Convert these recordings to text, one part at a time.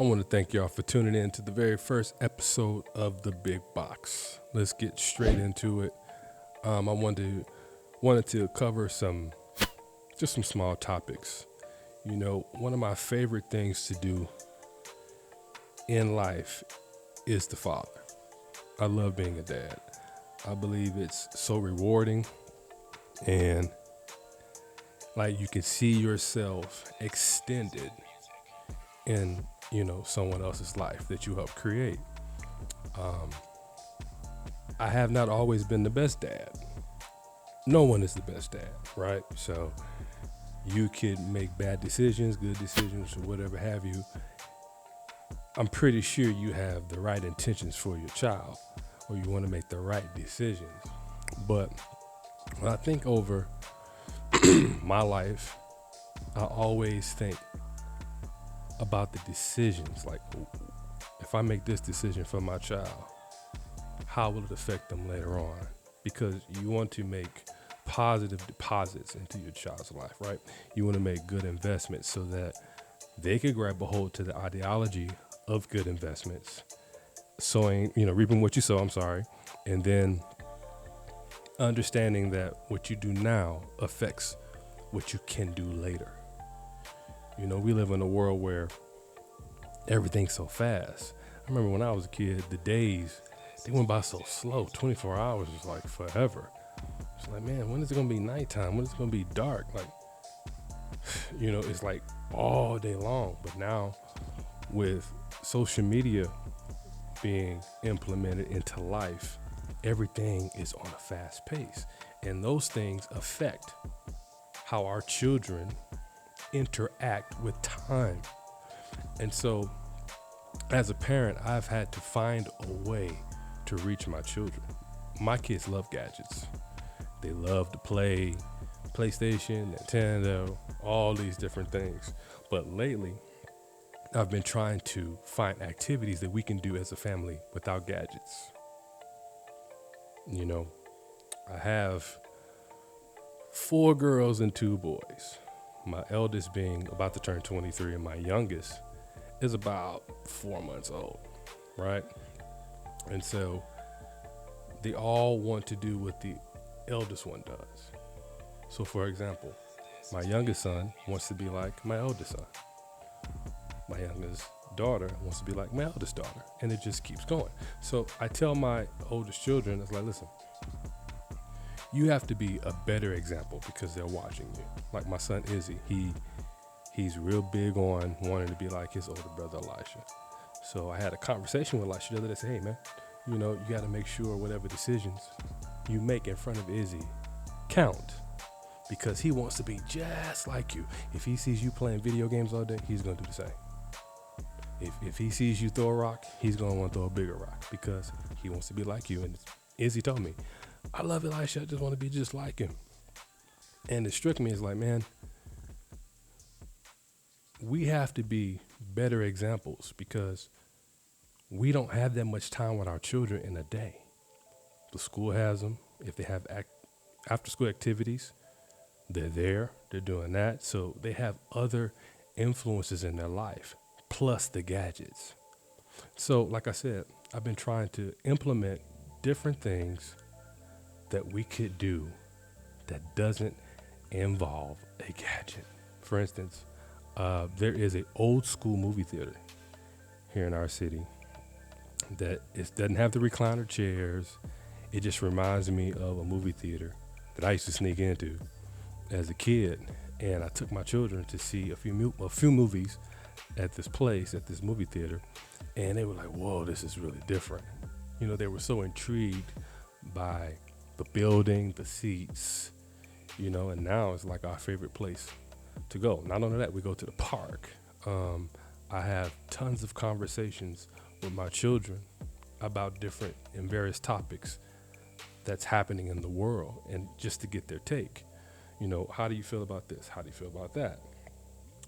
I want to thank y'all for tuning in to the very first episode of the Big Box. Let's get straight into it. I wanted to cover some small topics. You know, one of my favorite things to do in life is the father. I love being a dad. I believe it's so rewarding, and like you can see yourself extended in someone else's life that you help create. I have not always been the best dad. No one is the best dad, right? So you could make bad decisions, good decisions, or whatever have you. I'm pretty sure you have the right intentions for your child, or you want to make the right decisions. But when I think over my life, I always think about the decisions. Like, if I make this decision for my child, how will it affect them later on? Because you want to make positive deposits into your child's life, right? You want to make good investments so that they could grab a hold to the ideology of good investments, reaping what you sow, and then understanding that what you do now affects what you can do later. We live in a world where everything's so fast. I remember when I was a kid, the days, they went by so slow. 24 hours was like forever. It's like, man, when is it going to be nighttime? When is it going to be dark? Like, it's like all day long. But now with social media being implemented into life, everything is on a fast pace. And those things affect how our children interact with time. And so as a parent, I've had to find a way to reach my children. My kids love gadgets. They love to play PlayStation, Nintendo, all these different things. But lately, I've been trying to find activities that we can do as a family without gadgets. I have 4 girls and 2 boys. My eldest being about to turn 23, and my youngest is about 4 months old, right? And so they all want to do what the eldest one does. So for example, my youngest son wants to be like my eldest son. My youngest daughter wants to be like my eldest daughter, and it just keeps going. So I tell my oldest children, it's like, listen, you have to be a better example because they're watching you. Like my son Izzy, he's real big on wanting to be like his older brother Elisha. So I had a conversation with Elisha the other day. Say, hey man, you got to make sure whatever decisions you make in front of Izzy count, because he wants to be just like you. If he sees you playing video games all day, he's gonna do the same. If he sees you throw a rock, he's gonna want to throw a bigger rock because he wants to be like you. And Izzy told me, I love Elisha, I just want to be just like him. And it struck me as like, man, we have to be better examples because we don't have that much time with our children in a day. The school has them. If they have after school activities, they're there, they're doing that. So they have other influences in their life, plus the gadgets. So like I said, I've been trying to implement different things that we could do that doesn't involve a gadget. For instance, there is an old school movie theater here in our city that doesn't have the recliner chairs. It just reminds me of a movie theater that I used to sneak into as a kid. And I took my children to see a few movies at this movie theater. And they were like, whoa, this is really different. They were so intrigued by the building, the seats, and now it's like our favorite place to go. Not only that, we go to the park. I have tons of conversations with my children about different and various topics that's happening in the world, and just to get their take. How do you feel about this? How do you feel about that?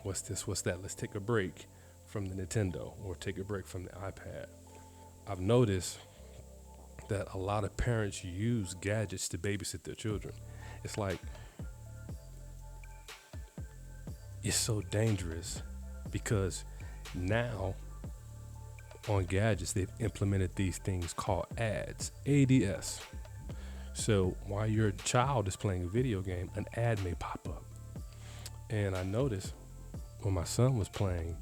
What's this? What's that? Let's take a break from the Nintendo or take a break from the iPad. I've noticed that a lot of parents use gadgets to babysit their children. It's like, it's so dangerous because now on gadgets, they've implemented these things called ads, ADS. So while your child is playing a video game, an ad may pop up. And I noticed when my son was playing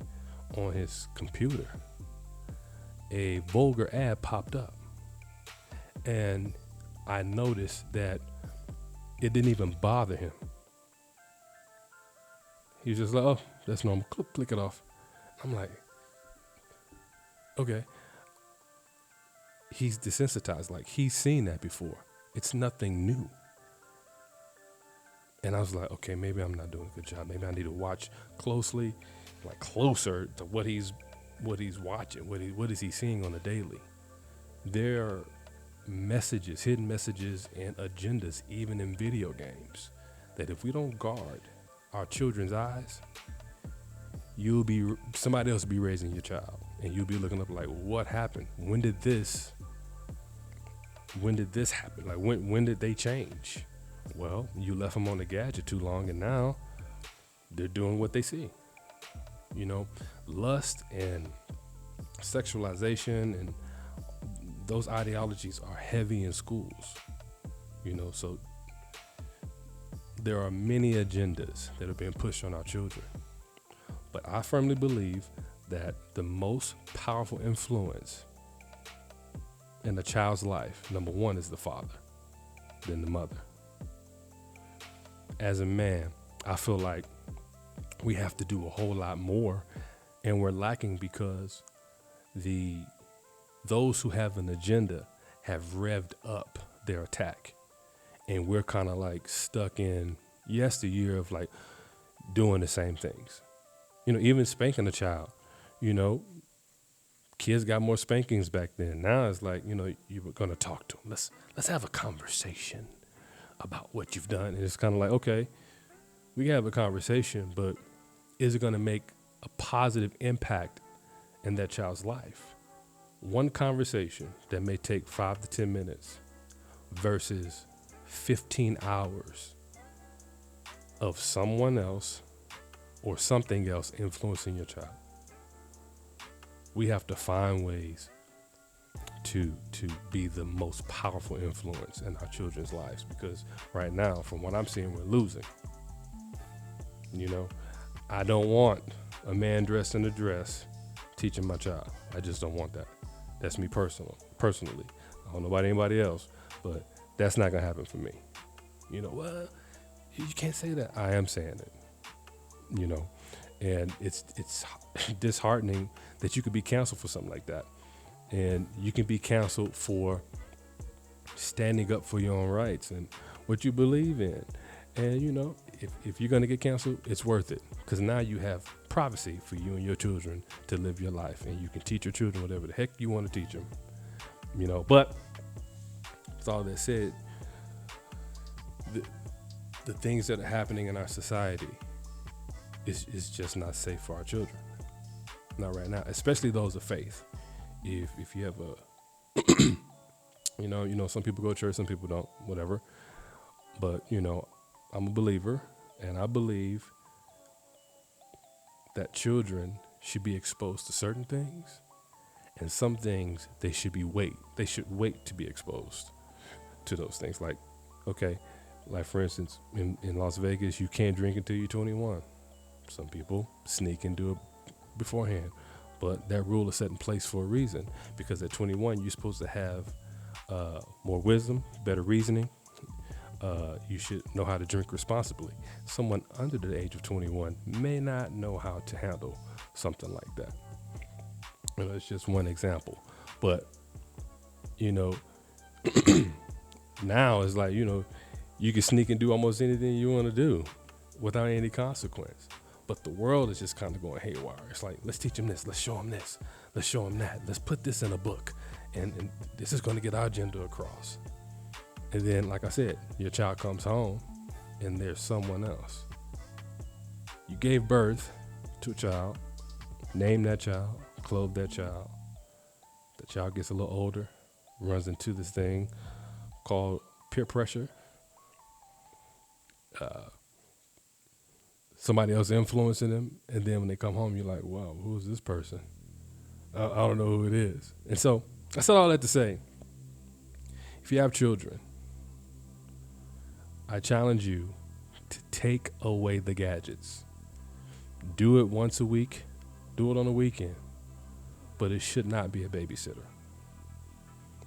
on his computer, a vulgar ad popped up. And I noticed that it didn't even bother him. He was just like, oh, that's normal. Click it off. I'm like, okay. He's desensitized. Like, he's seen that before. It's nothing new. And I was like, okay, maybe I'm not doing a good job. Maybe I need to watch closely, like closer to what he's watching. What is he seeing on a daily? There are messages, hidden messages, and agendas, even in video games, that if we don't guard our children's eyes, somebody else will be raising your child, and you'll be looking up like, what happened? When did this happen? Like, when did they change? Well, you left them on the gadget too long, and now they're doing what they see. Lust and sexualization and those ideologies are heavy in schools. So there are many agendas that are being pushed on our children. But I firmly believe that the most powerful influence in a child's life, number one, is the father, then the mother. As a man, I feel like we have to do a whole lot more, and we're lacking because those who have an agenda have revved up their attack, and we're kind of like stuck in yesteryear of like doing the same things. Even spanking a child, kids got more spankings back then. Now it's like, you were going to talk to them. Let's have a conversation about what you've done. And it's kind of like, okay, we can have a conversation, but is it going to make a positive impact in that child's life? One conversation that may take 5 to 10 minutes versus 15 hours of someone else or something else influencing your child. We have to find ways to be the most powerful influence in our children's lives, because right now, from what I'm seeing, we're losing. I don't want a man dressed in a dress teaching my child. I just don't want that. That's me personally. I don't know about anybody else, but that's not gonna happen for me. Well, you can't say that. I am saying it. And it's disheartening that you could be canceled for something like that. And you can be canceled for standing up for your own rights and what you believe in. And, if you're going to get canceled, it's worth it, because now you have privacy for you and your children to live your life, and you can teach your children whatever the heck you want to teach them. But with all that said, the things that are happening in our society is just not safe for our children. Not right now, especially those of faith. If you have some people go to church, some people don't, whatever. But, I'm a believer, and I believe that children should be exposed to certain things, and some things they should wait to be exposed to those things. Like, okay, like for instance, in Las Vegas, you can't drink until you're 21. Some people sneak and do it beforehand. But that rule is set in place for a reason, because at 21, you're supposed to have more wisdom, better reasoning. You should know how to drink responsibly. Someone under the age of 21 may not know how to handle something like that. It's just one example. But, now it's like, you can sneak and do almost anything you want to do without any consequence. But the world is just kind of going haywire. It's like, let's teach them this. Let's show them this. Let's show them that. Let's put this in a book. And this is going to get our agenda across. And then, like I said, your child comes home and there's someone else. You gave birth to a child, named that child, clothed that child. The child gets a little older, runs into this thing called peer pressure. Somebody else influencing them, and then when they come home, you're like, wow, who's this person? I don't know who it is. And so I said all that to say, if you have children, I challenge you to take away the gadgets. Do it once a week. Do it on the weekend. But it should not be a babysitter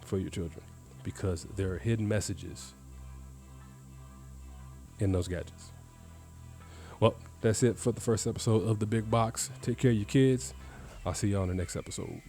for your children, because there are hidden messages in those gadgets. Well, that's it for the first episode of The Big Box. Take care of your kids. I'll see you on the next episode.